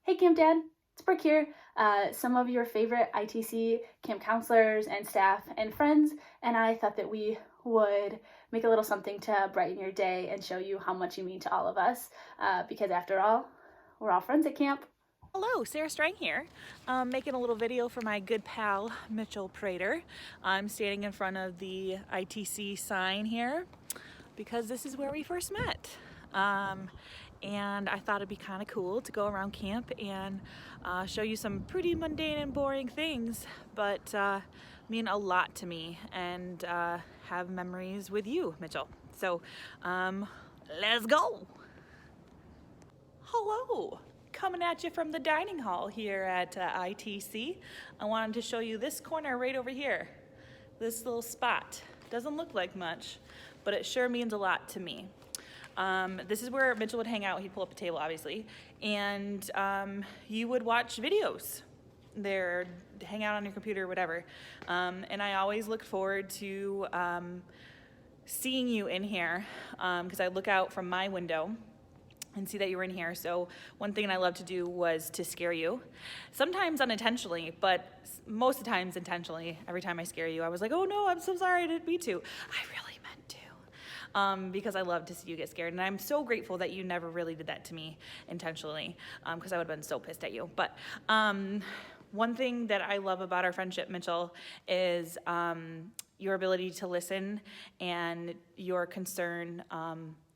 Hey Camp Dad, it's Brooke here. Some of your favorite ITC camp counselors and staff and friends and I thought that we would make a little something to brighten your day and show you how much you mean to all of us, because after all, we're all friends at camp. Hello, Sarah Strang here, making a little video for my good pal Mitchell Prater. I'm standing in front of the ITC sign here because this is where we first met. And I thought it'd be kind of cool to go around camp and show you some pretty mundane and boring things, but mean a lot to me and have memories with you, Mitchell. So let's go. Hello, coming at you from the dining hall here at ITC. I wanted to show you this corner right over here. This little spot. Doesn't look like much, but it sure means a lot to me. This is where Mitchell would hang out. He'd pull up a table, obviously, and you would watch videos there, hang out on your computer, whatever. And I always looked forward to seeing you in here because I look out from my window and see that you were in here. So one thing I loved to do was to scare you. Sometimes unintentionally, but most of the times intentionally. Every time I scare you, I was like, oh no, I'm so sorry, I didn't mean to. I really meant to. Because I love to see you get scared. And I'm so grateful that you never really did that to me intentionally, because I would have been so pissed at you. But one thing that I love about our friendship, Mitchell, is your ability to listen and your concern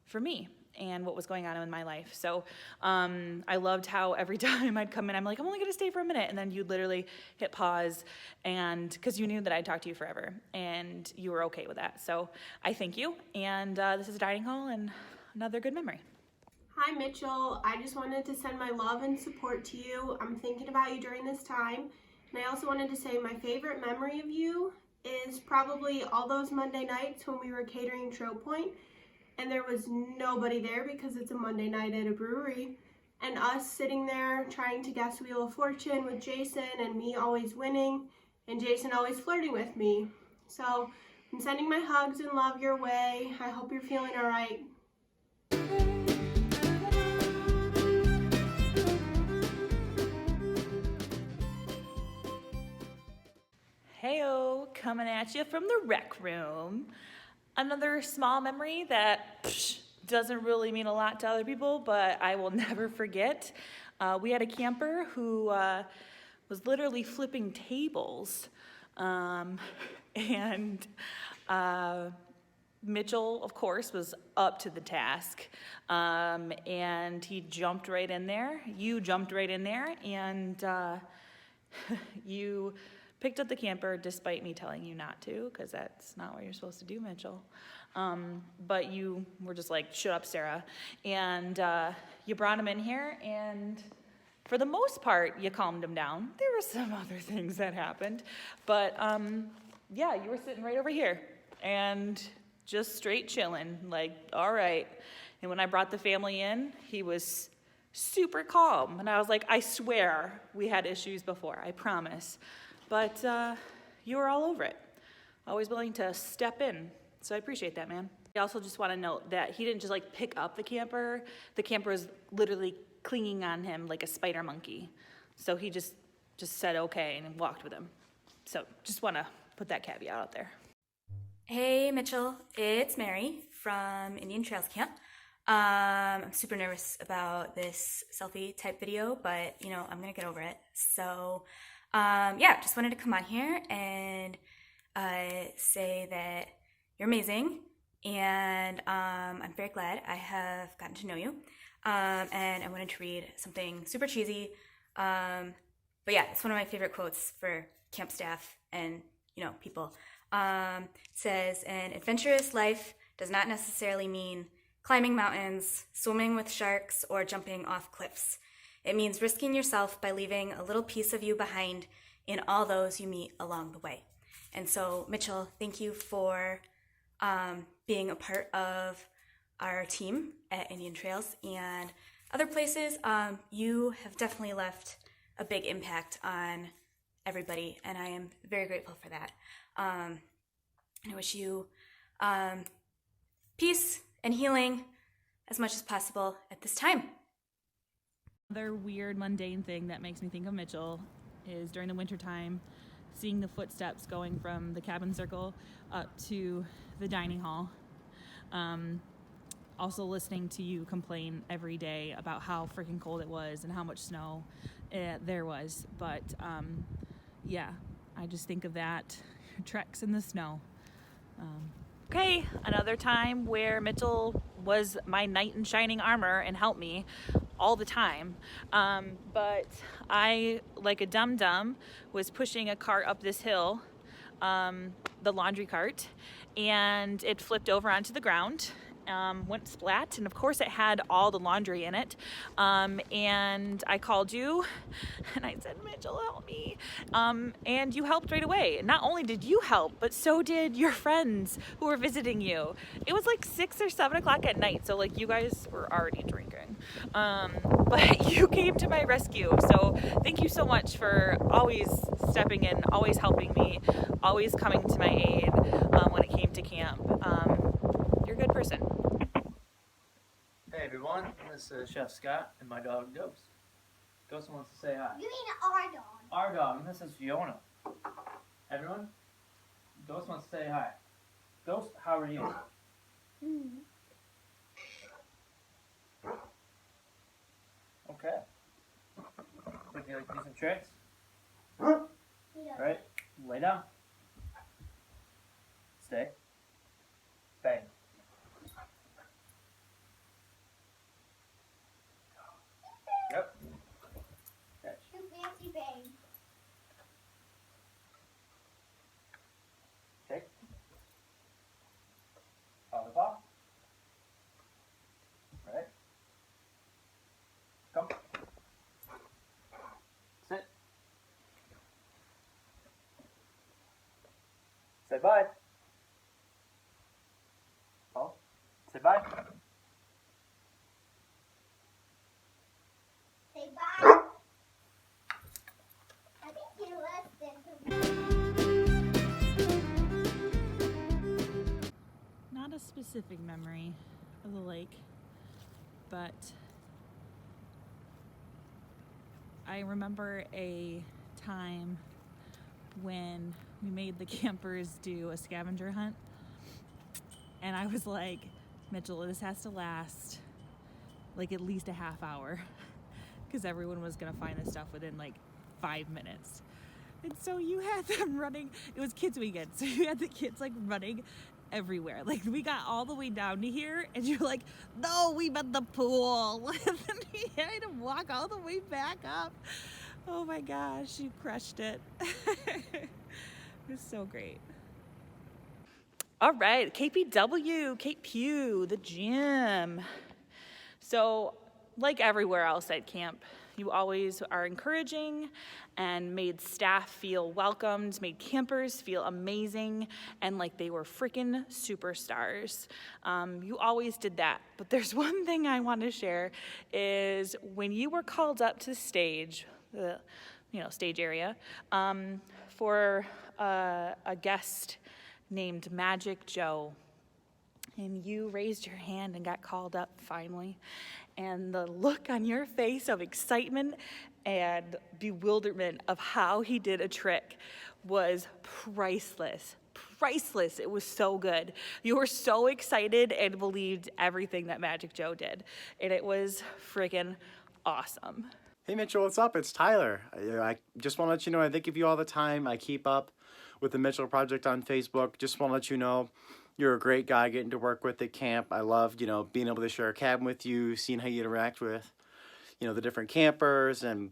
for me and what was going on in my life. So I loved how every time I'd come in, I'm like, I'm only gonna stay for a minute. And then you'd literally hit pause, and because you knew that I'd talk to you forever and you were okay with that. So I thank you. And this is a dining hall and another good memory. Hi Mitchell, I just wanted to send my love and support to you. I'm thinking about you during this time. And I also wanted to say my favorite memory of you is probably all those Monday nights when we were catering Tro Point and there was nobody there because it's a Monday night at a brewery, and us sitting there trying to guess Wheel of Fortune with Jason and me always winning and Jason always flirting with me. So I'm sending my hugs and love your way. I hope you're feeling all right. Heyo, coming at you from the rec room. Another small memory that doesn't really mean a lot to other people, but I will never forget. We had a camper who was literally flipping tables, and Mitchell, of course, was up to the task, and he jumped right in there. You jumped right in there, and you picked up the camper despite me telling you not to, because that's not what you're supposed to do, Mitchell. But you were just like, shut up, Sarah. And you brought him in here, and for the most part, you calmed him down. There were some other things that happened, but yeah, you were sitting right over here and just straight chilling, like, all right. And when I brought the family in, he was super calm. And I was like, I swear we had issues before, I promise. But you were all over it, always willing to step in. So I appreciate that, man. I also just want to note that he didn't just like pick up the camper. The camper was literally clinging on him like a spider monkey. So he just said okay and walked with him. So just want to put that caveat out there. Hey Mitchell, it's Mary from Indian Trails Camp. I'm super nervous about this selfie type video, but you know, I'm gonna get over it. So yeah, just wanted to come on here and say that you're amazing, and I'm very glad I have gotten to know you. And I wanted to read something super cheesy, but yeah, it's one of my favorite quotes for camp staff and you know people. It says, "An adventurous life does not necessarily mean climbing mountains, swimming with sharks, or jumping off cliffs. It means risking yourself by leaving a little piece of you behind in all those you meet along the way." And so, Mitchell, thank you for being a part of our team at Indian Trails and other places. You have definitely left a big impact on everybody, and I am very grateful for that. And I wish you peace and healing as much as possible at this time. Another weird, mundane thing that makes me think of Mitchell is during the wintertime, seeing the footsteps going from the cabin circle up to the dining hall. Also listening to you complain every day about how freaking cold it was and how much snow there was. But yeah, I just think of that, treks in the snow. Okay, another time where Mitchell was my knight in shining armor and helped me all the time. But I, like a dum-dum, was pushing a cart up this hill, the laundry cart, and it flipped over onto the ground. Went splat, and of course it had all the laundry in it. And I called you and I said, Mitchell, help me. And you helped right away. Not only did you help, but so did your friends who were visiting you. It was like 6 or 7 o'clock at night, so like you guys were already drinking. But you came to my rescue. So thank you so much for always stepping in, always helping me, always coming to my aid when it came to camp. You're a good person. Hey everyone, this is Chef Scott and my dog Ghost. Ghost wants to say hi. You mean our dog? Our dog, and this is Fiona. Everyone, Ghost wants to say hi. Ghost, how are you? Okay. Would you like to do some tricks? Alright, lay down. Stay. Bang. Yep. Catch. Too fancy, babe. Take. Follow the ball. Right. Come. Sit. Say bye. Paul. Say bye. Say bye. I think you listened. Not a specific memory of the lake, but I remember a time when we made the campers do a scavenger hunt, and I was like, Mitchell, this has to last like at least a half hour because everyone was gonna find this stuff within like 5 minutes. And so you had them running, it was kids weekend, so you had the kids like running everywhere. Like we got all the way down to here and you're like, no, we meant the pool. And then we had to walk all the way back up. Oh my gosh, you crushed it. It was so great. All right, KPW, Cape Pew, the gym. So like everywhere else at camp, you always are encouraging and made staff feel welcomed, made campers feel amazing and like they were freaking superstars. You always did that. But there's one thing I want to share is when you were called up to the stage, the stage area, for a guest named Magic Joe, and you raised your hand and got called up finally, and the look on your face of excitement and bewilderment of how he did a trick was priceless. Priceless. It was so good. You were so excited and believed everything that Magic Joe did, and it was freaking awesome. Hey Mitchell, what's up? It's Tyler. I just want to let you know I think of you all the time. I keep up with the Mitchell Project on Facebook. Just want to let you know you're a great guy getting to work with at camp. I love, being able to share a cabin with you, seeing how you interact with, the different campers and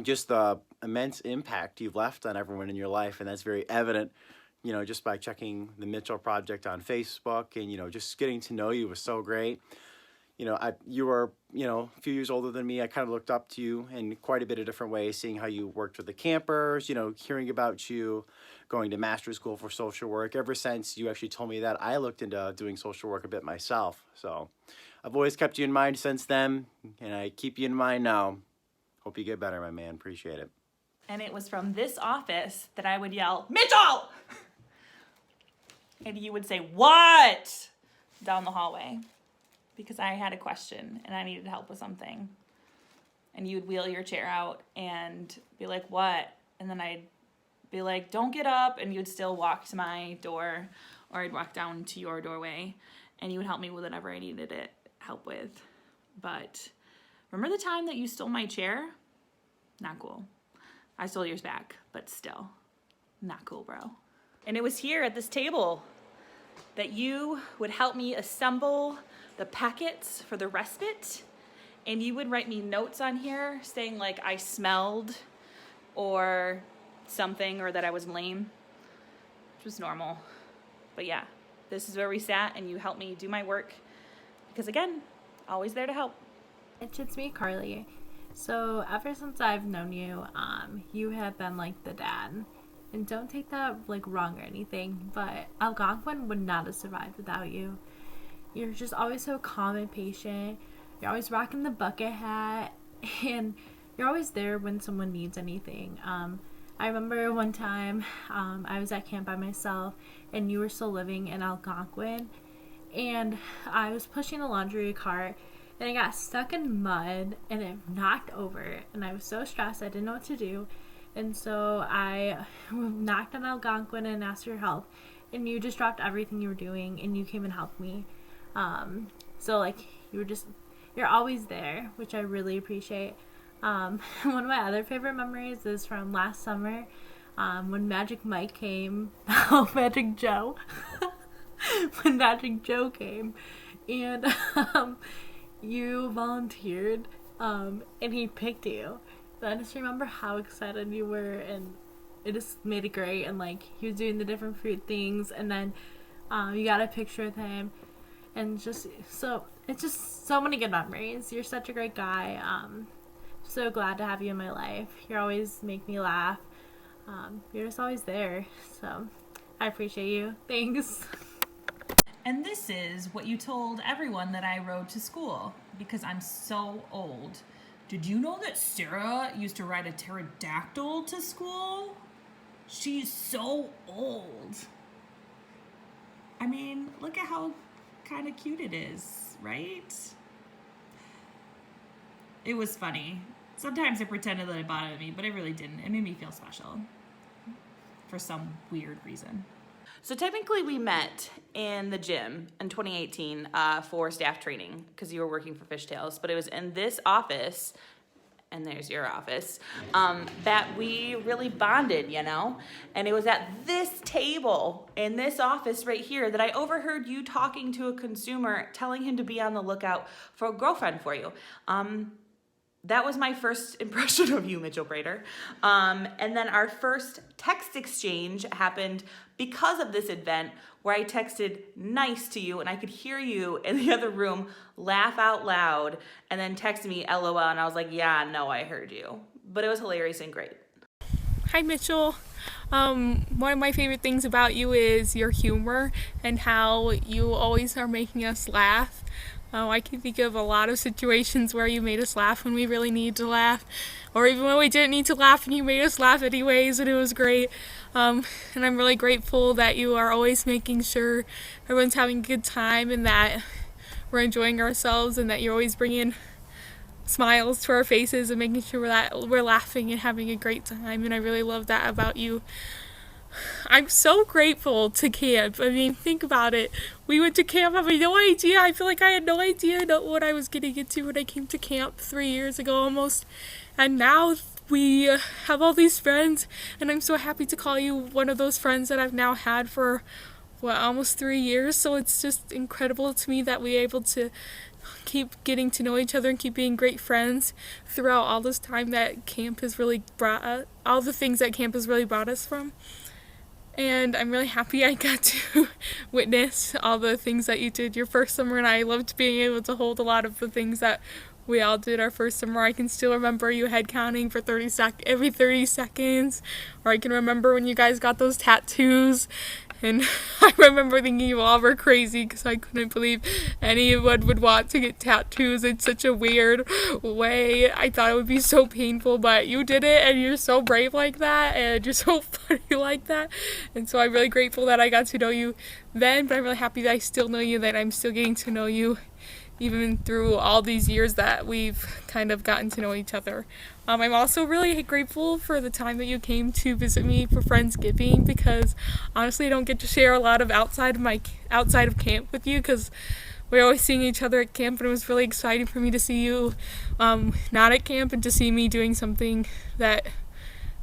just the immense impact you've left on everyone in your life. And that's very evident, just by checking the Mitchell Project on Facebook and, just getting to know you was so great. You were, a few years older than me. I kind of looked up to you in quite a bit of different ways, seeing how you worked with the campers, hearing about you going to master's school for social work. Ever since you actually told me that, I looked into doing social work a bit myself. So I've always kept you in mind since then, and I keep you in mind now. Hope you get better, my man. Appreciate it. And it was from this office that I would yell, Mitchell! And you would say, what? Down the hallway. Because I had a question and I needed help with something. and you'd wheel your chair out and be like, what? And then I'd be like, don't get up, and you'd still walk to my door, or I'd walk down to your doorway, and you would help me with whatever I needed help with. But remember the time that you stole my chair? Not cool. I stole yours back, but still, not cool, bro. And it was here at this table that you would help me assemble the packets for the respite, and you would write me notes on here saying like I smelled or something, or that I was lame, which was normal. But yeah, this is where we sat and you helped me do my work because, again, always there to help. It's me, Carly. So ever since I've known you, you have been like the dad. And don't take that like wrong or anything, but Algonquin would not have survived without you. You're just always so calm and patient. You're always rocking the bucket hat, and you're always there when someone needs anything. I remember one time I was at camp by myself, and you were still living in Algonquin, and I was pushing a laundry cart, and I got stuck in mud, and it knocked over, and I was so stressed I didn't know what to do, and so I knocked on Algonquin and asked for your help, and you just dropped everything you were doing, and you came and helped me. So like you're always there, which I really appreciate. One of my other favorite memories is from last summer, when Magic Mike came. Oh, Magic Joe. When Magic Joe came, and you volunteered, and he picked you. So I just remember how excited you were, and it just made it great. And like he was doing the different fruit things, and then you got a picture with him, and it's just so many good memories. You're such a great guy. So glad to have you in my life. You always make me laugh. You're just always there. So I appreciate you. Thanks. And this is what you told everyone that I rode to school, because I'm so old. Did you know that Sarah used to ride a pterodactyl to school? She's so old. I mean, look at how kind of cute it is, right? It was funny. Sometimes I pretended that it bothered me, but it really didn't. It made me feel special for some weird reason. So technically we met in the gym in 2018 for staff training because you were working for Fishtails, but it was in this office, and there's your office, that we really bonded, you know? And it was at this table in this office right here that I overheard you talking to a consumer, telling him to be on the lookout for a girlfriend for you. That was my first impression of you, Mitchell Prater. And then our first text exchange happened because of this event where I texted nice to you and I could hear you in the other room laugh out loud and then text me LOL, and I was like, yeah, no, I heard you. But it was hilarious and great. Hi, Mitchell. One of my favorite things about you is your humor and how you always are making us laugh. I can think of a lot of situations where you made us laugh when we really needed to laugh, or even when we didn't need to laugh and you made us laugh anyways, and it was great. And I'm really grateful that you are always making sure everyone's having a good time and that we're enjoying ourselves, and that you're always bringing smiles to our faces and making sure that we're laughing and having a great time, and I really love that about you. I'm so grateful to camp. I mean, think about it. We went to camp having no idea. I feel like I had no idea what I was getting into when I came to camp 3 years ago almost. And now we have all these friends, and I'm so happy to call you one of those friends that I've now had for, almost 3 years. So it's just incredible to me that we're able to keep getting to know each other and keep being great friends throughout all this time that camp has really brought us, all the things that camp has really brought us from. And I'm really happy I got to witness all the things that you did your first summer, and I loved being able to hold a lot of the things that we all did our first summer. I can still remember you head counting for every 30 seconds, or I can remember when you guys got those tattoos, and I remember thinking you all were crazy because I couldn't believe anyone would want to get tattoos in such a weird way. I thought it would be so painful, but you did it, and you're so brave like that, and you're so funny like that, and so I'm really grateful that I got to know you then, but I'm really happy that I still know you, that I'm still getting to know you even through all these years that we've kind of gotten to know each other. I'm also really grateful for the time that you came to visit me for Friendsgiving, because honestly I don't get to share a lot of outside of camp with you, because we're always seeing each other at camp, and it was really exciting for me to see you not at camp and to see me doing something that,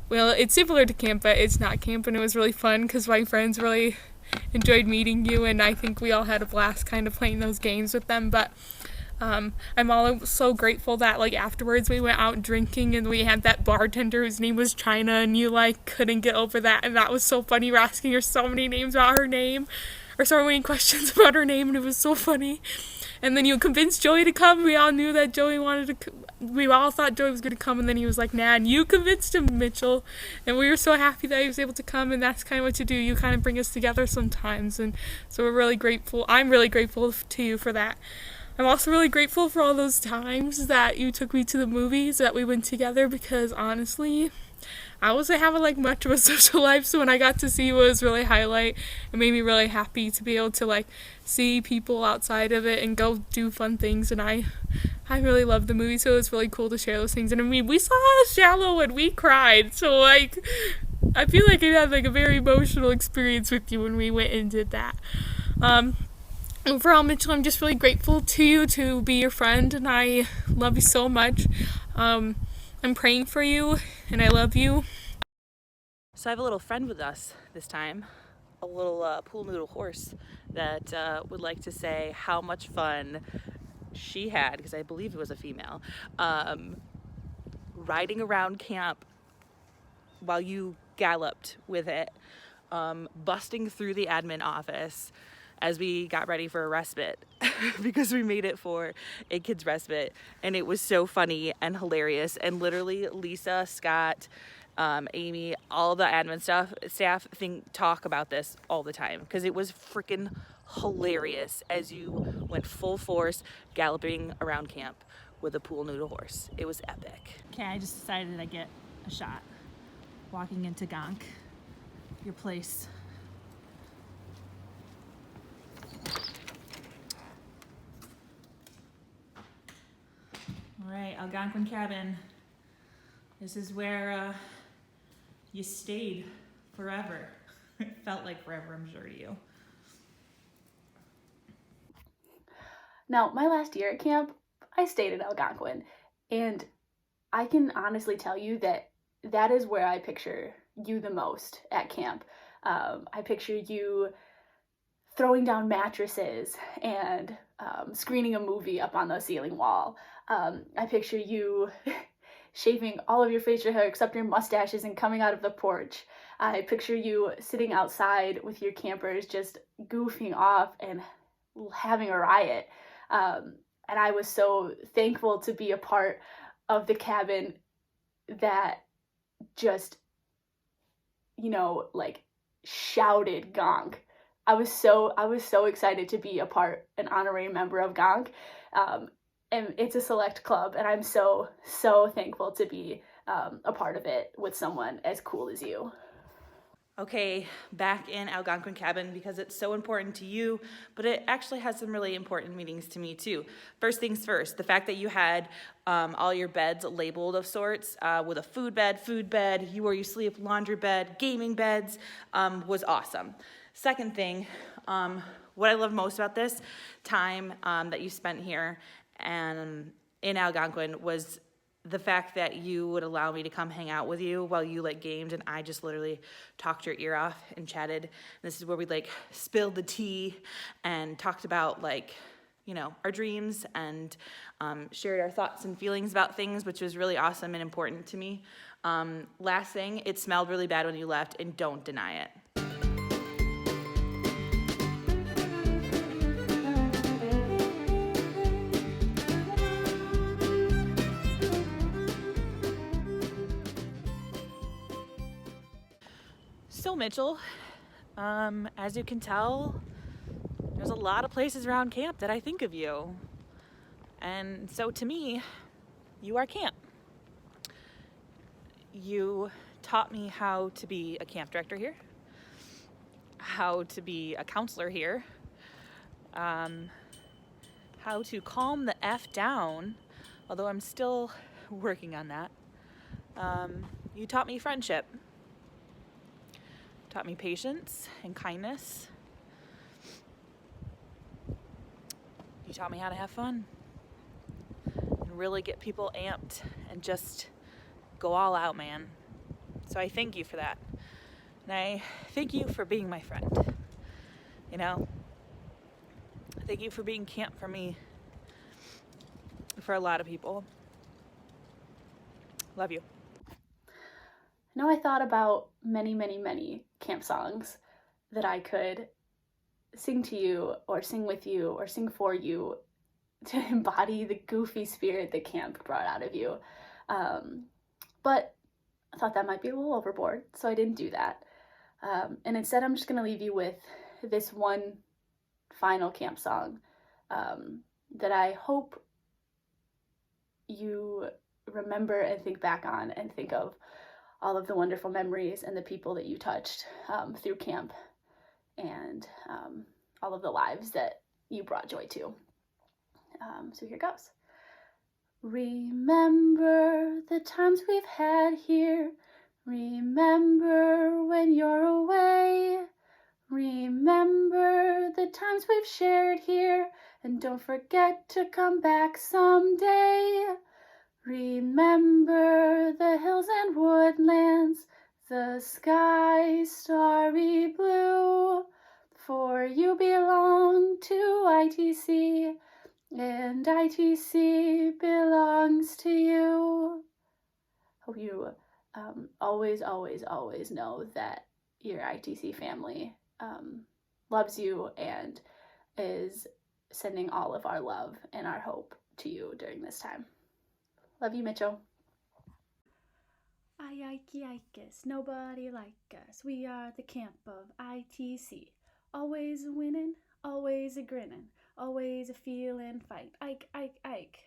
well, it's similar to camp, but it's not camp, and it was really fun because my friends really enjoyed meeting you, and I think we all had a blast kind of playing those games with them. But I'm also grateful that like afterwards we went out drinking and we had that bartender whose name was China, and you like couldn't get over that, and that was so funny. You were asking her so many names about her name, or so many questions about her name, and it was so funny. And then you convinced Joey to come. We all knew that Joey wanted to we all thought Joey was going to come, and then he was like, nah, and you convinced him, Mitchell. And we were so happy that he was able to come, and that's kind of what you do. You kind of bring us together sometimes, and so we're really grateful. I'm really grateful to you for that. I'm also really grateful for all those times that you took me to the movies, that we went together, because honestly, I wasn't having like much of a social life, so when I got to see you, it was really highlight. It made me really happy to be able to like see people outside of it and go do fun things, and I really loved the movie, so it was really cool to share those things. And I mean, we saw Shallow and we cried, so like I feel like I had like a very emotional experience with you when we went and did that. Overall, Mitchell, I'm just really grateful to you to be your friend, and I love you so much. I'm praying for you, and I love you. So I have a little friend with us this time, a little pool noodle horse that would like to say how much fun she had, because I believe it was a female, riding around camp while you galloped with it, busting through the admin office as we got ready for a respite because we made it for a kid's respite, and it was so funny and hilarious. And literally Lisa, Scott, Amy, all the admin staff talk about this all the time because it was freaking hilarious as you went full force galloping around camp with a pool noodle horse. It was epic. Okay, I just decided I'd get a shot walking into Gonk, your place. All right, Algonquin cabin. This is where you stayed forever. It felt like forever, I'm sure to you. Now, my last year at camp, I stayed in Algonquin, and I can honestly tell you that that is where I picture you the most at camp. I picture you throwing down mattresses and screening a movie up on the ceiling wall. I picture you shaving all of your facial hair except your mustaches and coming out of the porch. I picture you sitting outside with your campers just goofing off and having a riot. And I was so thankful to be a part of the cabin that just, like shouted Gonk. I was so excited to be an honorary member of Gonk. And it's a select club, and I'm so thankful to be a part of it with someone as cool as you. Okay, back in Algonquin cabin because it's so important to you, but it actually has some really important meanings to me too. First things first, the fact that you had all your beds labeled of sorts with a food bed, where you sleep, laundry bed, gaming beds was awesome. Second thing, what I love most about this time that you spent here and in Algonquin was the fact that you would allow me to come hang out with you while you like gamed, and I just literally talked your ear off and chatted. And this is where we like spilled the tea and talked about like, our dreams and shared our thoughts and feelings about things, which was really awesome and important to me. Last thing, it smelled really bad when you left, and don't deny it. So Mitchell, as you can tell, there's a lot of places around camp that I think of you. And so to me, you are camp. You taught me how to be a camp director here, how to be a counselor here, how to calm the F down, although I'm still working on that. You taught me friendship, taught me patience and kindness. You taught me how to have fun and really get people amped and just go all out, man. So I thank you for that. And I thank you for being my friend. You know, thank you for being camp for me, for a lot of people. Love you. Now I thought about many, many, many camp songs that I could sing to you or sing with you or sing for you to embody the goofy spirit that camp brought out of you. But I thought that might be a little overboard, so I didn't do that. And instead, I'm just going to leave you with this one final camp song that I hope you remember and think back on and think of all of the wonderful memories and the people that you touched through camp and all of the lives that you brought joy to. So here goes. Remember the times we've had here. Remember when you're away. Remember the times we've shared here. And don't forget to come back someday. Remember the hills and woodlands, the sky starry blue. For you belong to ITC, and ITC belongs to you. Hope you always, always, always know that your ITC family loves you and is sending all of our love and our hope to you during this time. Love you, Mitchell. Ikes, nobody like us. We are the camp of ITC. Always winning, always a grinning, always a feeling fight. Ike.